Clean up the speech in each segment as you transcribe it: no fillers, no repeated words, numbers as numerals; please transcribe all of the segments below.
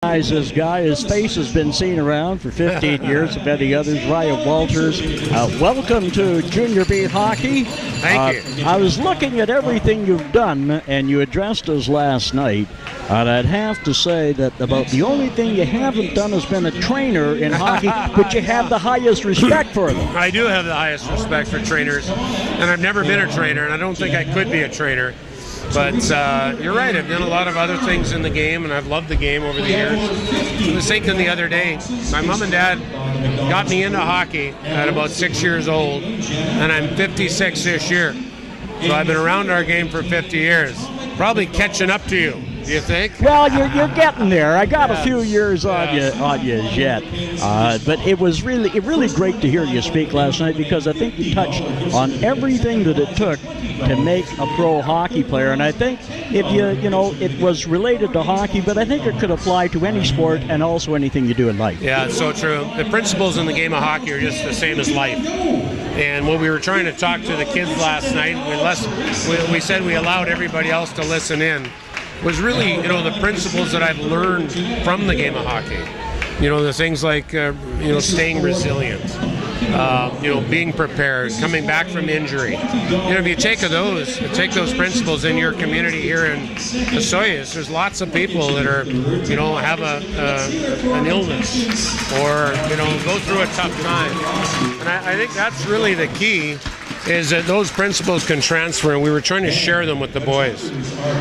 This guy, his face has been seen around for 15 years, if any others. Ryan Walters, welcome to Junior B Hockey. Thank you. I was looking at everything you've done, and you addressed us last night, and I'd have to say that about the only thing you haven't done has been a trainer in hockey, but you have the highest respect for them. I do have the highest respect for trainers, and I've never been a trainer, and I don't think I could be a trainer. But you're right, I've done a lot of other things in the game, and I've loved the game over the years. I was thinking the other day, my mom and dad got me into hockey at about 6 years old, and I'm 56 this year. So I've been around our game for 50 years. Probably catching up to you, do you think? Well, you're getting there. I got a few years on you yet. But it was really great to hear you speak last night, because I think you touched on everything that it took to make a pro hockey player. And I think if it was related to hockey, but I think it could apply to any sport and also anything you do in life. Yeah, it's so true. The principles in the game of hockey are just the same as life. And when we were trying to talk to the kids last night, we said we allowed everybody else to listen in, was really, the principles that I've learned from the game of hockey. The things like, staying resilient, being prepared, coming back from injury. If you take those principles in your community here in Osoyoos, there's lots of people that are, have an illness or, go through a tough time. And I think that's really the key, is that those principles can transfer, and we were trying to share them with the boys.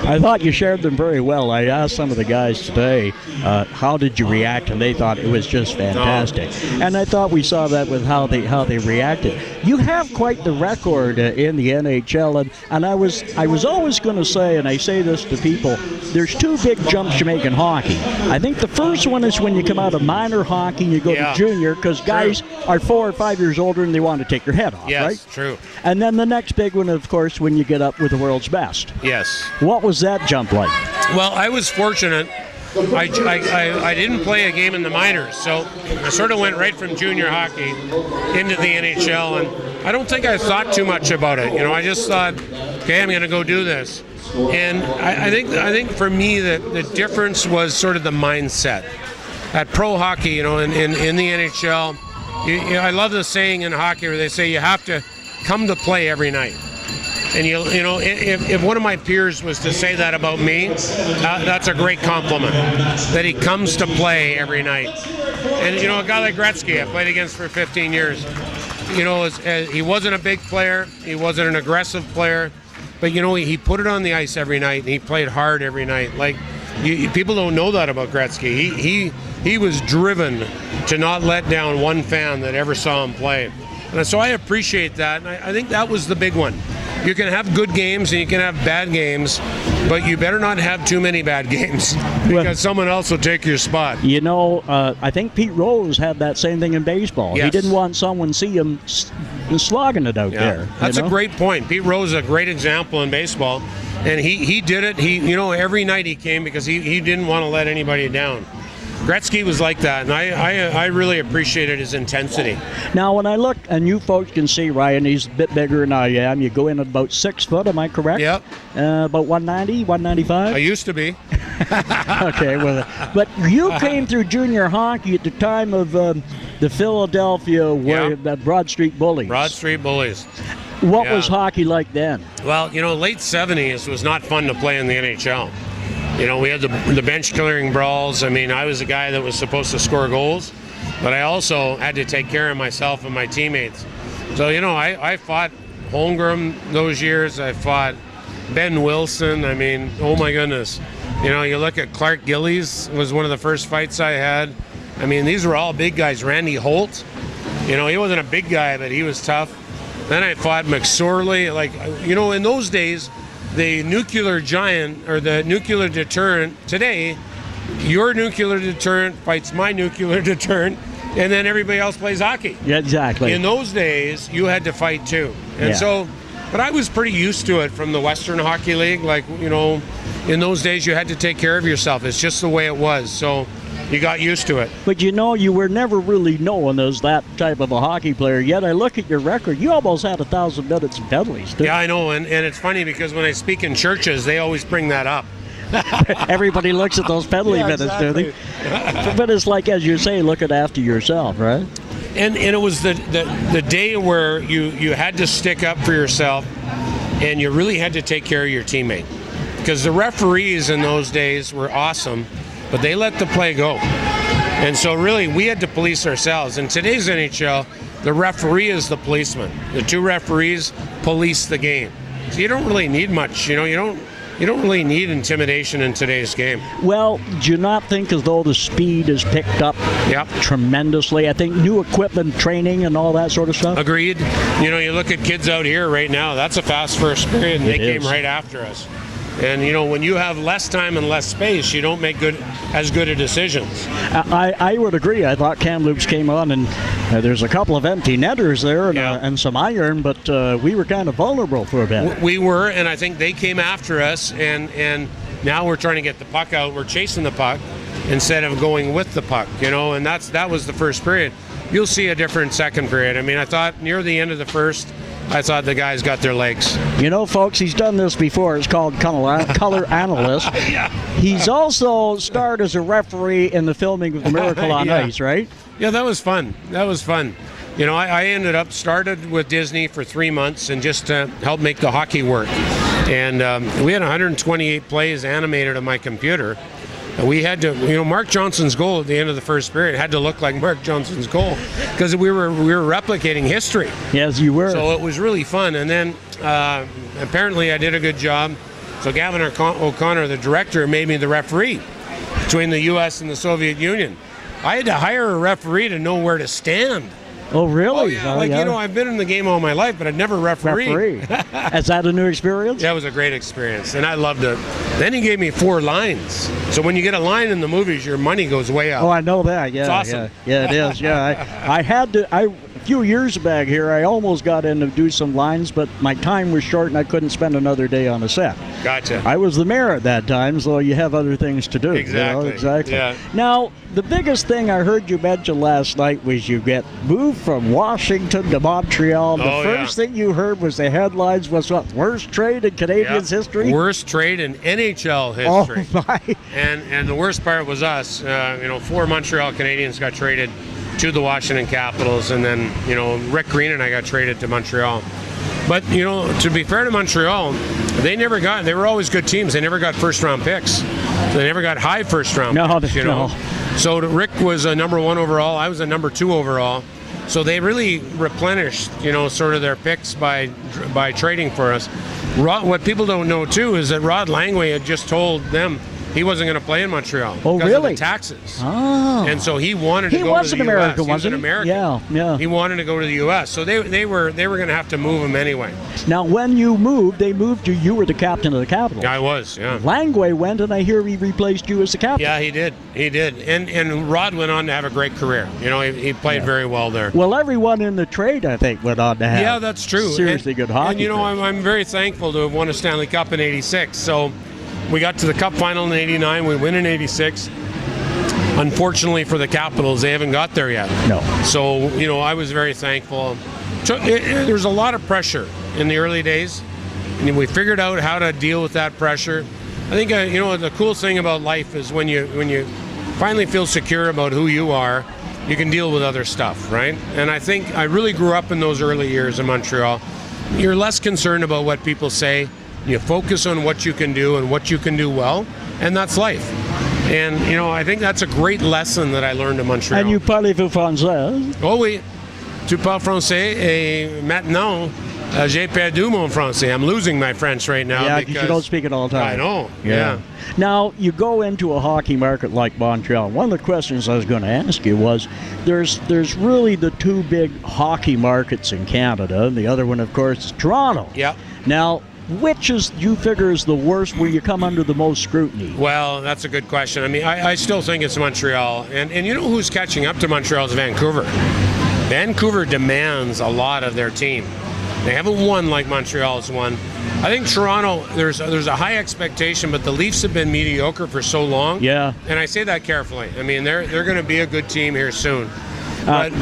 I thought you shared them very well. I asked some of the guys today, how did you react, and they thought it was just fantastic. And I thought we saw that with how they reacted. You have quite the record in the NHL, and I was always going to say, and I say this to people, there's two big jumps you make in hockey. I think the first one is when you come out of minor hockey and you go to junior, because guys are 4 or 5 years older and they want to take your head off, right? Yes, true. And then the next big one, of course, when you get up with the world's best. Yes. What was that jump like? Well, I was fortunate. I didn't play a game in the minors, so I sort of went right from junior hockey into the NHL, and I don't think I thought too much about it. I just thought, okay, I'm going to go do this. And I think for me the difference was sort of the mindset. At pro hockey, in the NHL, I love the saying in hockey where they say you have to come to play every night. And if one of my peers was to say that about me, that's a great compliment, that he comes to play every night. And a guy like Gretzky, I played against for 15 years. He wasn't a big player, he wasn't an aggressive player, but he put it on the ice every night, and he played hard every night. Like, people don't know that about Gretzky. He was driven to not let down one fan that ever saw him play. And so I appreciate that, and I think that was the big one. You can have good games and you can have bad games, but you better not have too many bad games, because someone else will take your spot. I think Pete Rose had that same thing in baseball. Yes. He didn't want someone see him slogging it out there. That's a great point. Pete Rose is a great example in baseball, and he did it. Every night he came because he didn't want to let anybody down. Gretzky was like that, and I really appreciated his intensity. Now, when I look, and you folks can see Ryan, he's a bit bigger than I am. You go in at about 6 foot, am I correct? Yep. About 190, 195? I used to be. Okay, well, but you came through junior hockey at the time of the Philadelphia Broad Street Bullies. Broad Street Bullies. What was hockey like then? Well, late 70s was not fun to play in the NHL. We had the bench clearing brawls. I was a guy that was supposed to score goals, but I also had to take care of myself and my teammates. So, I fought Holmgren those years. I fought Ben Wilson. Oh my goodness. You look at Clark Gillies was one of the first fights I had. These were all big guys. Randy Holt, he wasn't a big guy, but he was tough. Then I fought McSorley. In those days, the nuclear giant, or the nuclear deterrent, today, your nuclear deterrent fights my nuclear deterrent, and then everybody else plays hockey. Yeah, exactly. In those days, you had to fight too. And but I was pretty used to it from the Western Hockey League. In those days, you had to take care of yourself. It's just the way it was. So you got used to it. But you were never really known as that type of a hockey player. Yet I look at your record, you almost had 1,000 minutes in penalties. Yeah, I know, and it's funny because when I speak in churches, they always bring that up. Everybody looks at those penalty minutes, exactly. do they? But it's like, as you say, looking after yourself, right? And it was the day where you had to stick up for yourself, and you really had to take care of your teammate. Because the referees in those days were awesome, but they let the play go. And so really, we had to police ourselves. In today's NHL, the referee is the policeman. The two referees police the game. So you don't really need much. You don't really need intimidation in today's game. Well, do you not think as though the speed is picked up tremendously? I think new equipment, training, and all that sort of stuff. Agreed. You look at kids out here right now, that's a fast first period, and they came right after us. And, when you have less time and less space, you don't make as good of decisions. I would agree. I thought Kamloops came on, and there's a couple of empty netters there and some iron, but we were kind of vulnerable for a bit. We were, and I think they came after us, and now we're trying to get the puck out. We're chasing the puck instead of going with the puck, and that was the first period. You'll see a different second period. I mean, I thought near the end of the first, I thought the guys got their legs. Folks, he's done this before. It's called color analyst. He's also starred as a referee in the filming of The Miracle on Ice, right? Yeah, that was fun. I started with Disney for 3 months and just to help make the hockey work. And we had 128 plays animated on my computer. We had to, Mark Johnson's goal at the end of the first period had to look like Mark Johnson's goal because we were replicating history. Yes, you were. So it was really fun. And then apparently I did a good job. So Gavin O'Connor, the director, made me the referee between the U.S. and the Soviet Union. I had to hire a referee to know where to stand. Oh, really? Oh, yeah. I've been in the game all my life, but I've never refereed. Is that a new experience? Yeah, it was a great experience, and I loved it. Then he gave me 4 lines. So when you get a line in the movies, your money goes way up. Oh, I know that. Yeah, it's awesome. Yeah, it is. Yeah, I had to. A few years back here, I almost got in to do some lines, but my time was short, and I couldn't spend another day on a set. Gotcha. I was the mayor at that time, so you have other things to do. Exactly. Exactly. Yeah. Now, the biggest thing I heard you mention last night was you get moved from Washington to Montreal. The first thing you heard was the headlines was what? Worst trade in Canadians history? Worst trade in NHL history. Oh, my. And the worst part was us. 4 Montreal Canadiens got traded to the Washington Capitals, and then, Rick Green and I got traded to Montreal. But, to be fair to Montreal, they were always good teams. They never got first-round picks. So they never got high first-round picks, No. So Rick was a number 1 overall. I was a number 2 overall. So they really replenished, sort of their picks by trading for us. What people don't know, too, is that Rod Langway had just told them he wasn't going to play in Montreal because of the taxes. Oh. And so he wanted to go to the U.S. He was an American. Yeah. He wanted to go to the U.S. So they were going to have to move him anyway. Now, when you moved, they moved you. You were the captain of the Capitals. I was, yeah. Langway went, and I hear he replaced you as the captain. Yeah, he did. And Rod went on to have a great career. He played very well there. Well, everyone in the trade, I think, went on to have. Yeah, that's true. Seriously good hockey. And I'm very thankful to have won a Stanley Cup in '86. So we got to the Cup final in '89. We win in '86. Unfortunately for the Capitals, they haven't got there yet. No. So, I was very thankful. There's a lot of pressure in the early days. And we figured out how to deal with that pressure. I think, the cool thing about life is when you finally feel secure about who you are, you can deal with other stuff, right? And I think I really grew up in those early years in Montreal. You're less concerned about what people say. You focus on what you can do and what you can do well, and that's life. And, I think that's a great lesson that I learned in Montreal. And you parlez-vous français? Oh oui. Tu parles français, et maintenant, j'ai perdu mon français. I'm losing my French right now. Yeah, because you don't speak it all the time. I know, yeah. Now, you go into a hockey market like Montreal. One of the questions I was going to ask you was, there's really the 2 big hockey markets in Canada, and the other one, of course, is Toronto. Yeah. Now, which you figure is the worst, where you come under the most scrutiny? Well, that's a good question. I mean, I still think it's Montreal. And who's catching up to Montreal is Vancouver. Vancouver demands a lot of their team. They haven't won like Montreal's won. I think Toronto, there's a high expectation, but the Leafs have been mediocre for so long. Yeah. And I say that carefully. I mean, they're going to be a good team here soon.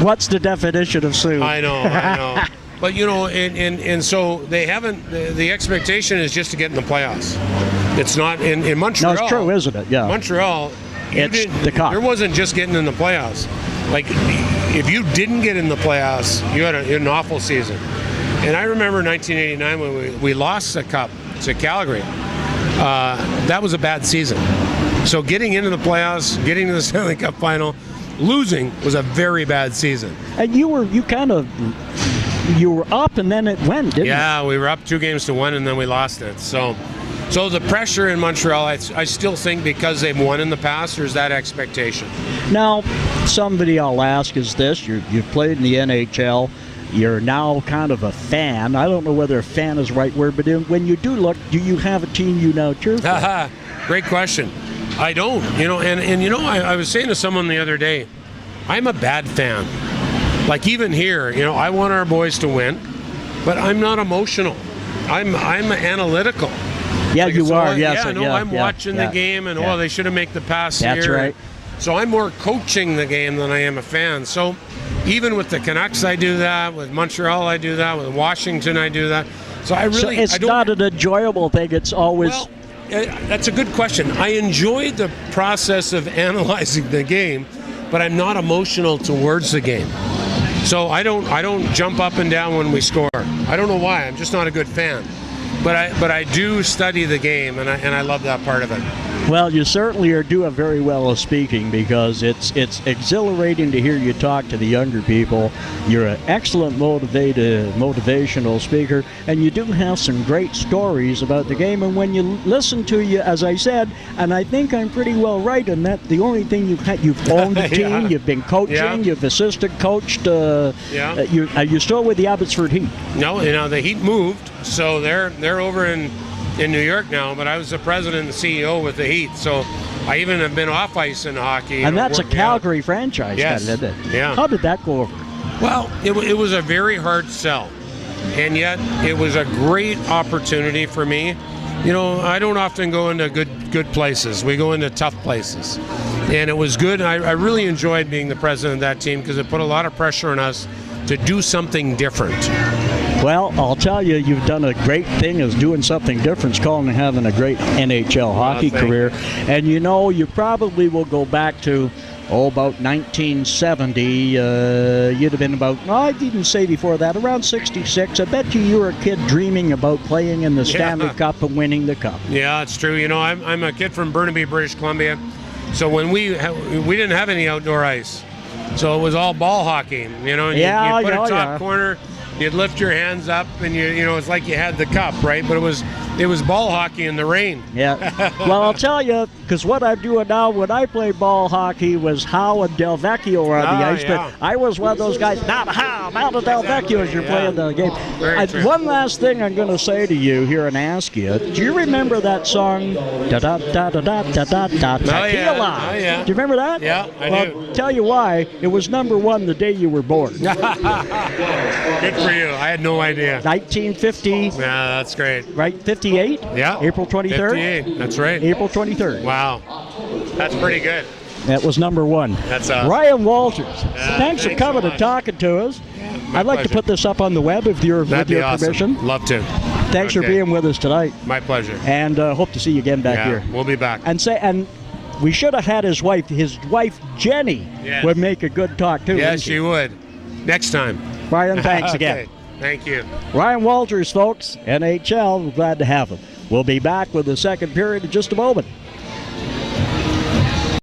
What's the definition of soon? I know. But, and so they haven't, the expectation is just to get in the playoffs. It's not in Montreal. No, it's true, isn't it? Yeah. Montreal, It's the cup. there wasn't just getting in the playoffs. Like, if you didn't get in the playoffs, you had an awful season. And I remember 1989 when we lost the cup to Calgary. That was a bad season. So getting into the playoffs, getting to the Stanley Cup final, losing was a very bad season. And you were up and then it went, didn't it? Yeah, we were up 2-1 and then we lost it. So the pressure in Montreal, I still think because they've won in the past, there's that expectation. Now, somebody I'll ask is this: you've played in the NHL. You're now kind of a fan. I don't know whether a fan is the right word, but when you do look, do you have a team you now cheer for? Great question. I don't, I was saying to someone the other day, I'm a bad fan. Like even here, I want our boys to win, but I'm not emotional. I'm analytical. Yeah, like, you so are. Yes, I'm watching the game, and they should have made the pass here. That's right. So I'm more coaching the game than I am a fan. So even with the Canucks, I do that. With Montreal, I do that. With Washington, I do that. So it's not an enjoyable thing. It's always. Well, that's a good question. I enjoy the process of analyzing the game, but I'm not emotional towards the game. So I don't jump up and down when we score. I don't know why. I'm just not a good fan. But I do study the game, and I love that part of it. Well, you certainly are doing very well of speaking, because it's exhilarating to hear you talk to the younger people. You're an excellent motivational speaker, and you do have some great stories about the game. And when you listen to you, as I said, and I think I'm pretty well right in that, the only thing you've owned a team, you've been coaching, you've assistant coached. Are you still with the Abbotsford Heat? No, the Heat moved, so they're over in New York now, but I was the president and CEO with the Heat, so I even have been off ice in hockey. And that's a Calgary franchise, isn't it? Yeah. How did that go over? Well, it was a very hard sell, and yet it was a great opportunity for me. I don't often go into good places. We go into tough places, and it was good. I really enjoyed being the president of that team because it put a lot of pressure on us to do something different. Well, I'll tell you, you've done a great thing as doing something different. It's called having a great NHL hockey career. And you probably will go back to, about 1970. You'd have been about, I didn't say before that, around 66. I bet you were a kid dreaming about playing in the Stanley Cup and winning the Cup. Yeah, it's true. I'm a kid from Burnaby, British Columbia. So when we didn't have any outdoor ice. So it was all ball hockey. You put a top corner. You'd lift your hands up, and it's like you had the cup, right? But it was ball hockey in the rain. Yeah. Well, I'll tell you, because what I'm doing now, when I played ball hockey, was Howe and Del Vecchio were on the ice. Yeah. But I was one of those guys, not Howe, not Del Vecchio as you're playing the game. One last thing I'm going to say to you here and ask you: do you remember that song? Da da da da da da da da. Tequila. Oh, yeah. Do you remember that? Yeah, I do. Tell you why. It was #1 the day you were born. Good for you. I had no idea. 1950. Yeah, that's great. Right, 58? Yeah. April 23rd? 58, that's right. April 23rd. Wow. That's pretty good. That was #1. That's awesome. Ryan Walters. Thanks for coming and talking to us. I'd like to put this up on the web with your permission. Love to. Thanks for being with us tonight. My pleasure. And hope to see you again back here. We'll be back. And we should have had his wife. His wife, Jenny, would make a good talk, too. Yes, she would. Next time. Ryan, thanks again. Okay. Thank you. Ryan Walters, folks, NHL. We're glad to have him. We'll be back with the second period in just a moment.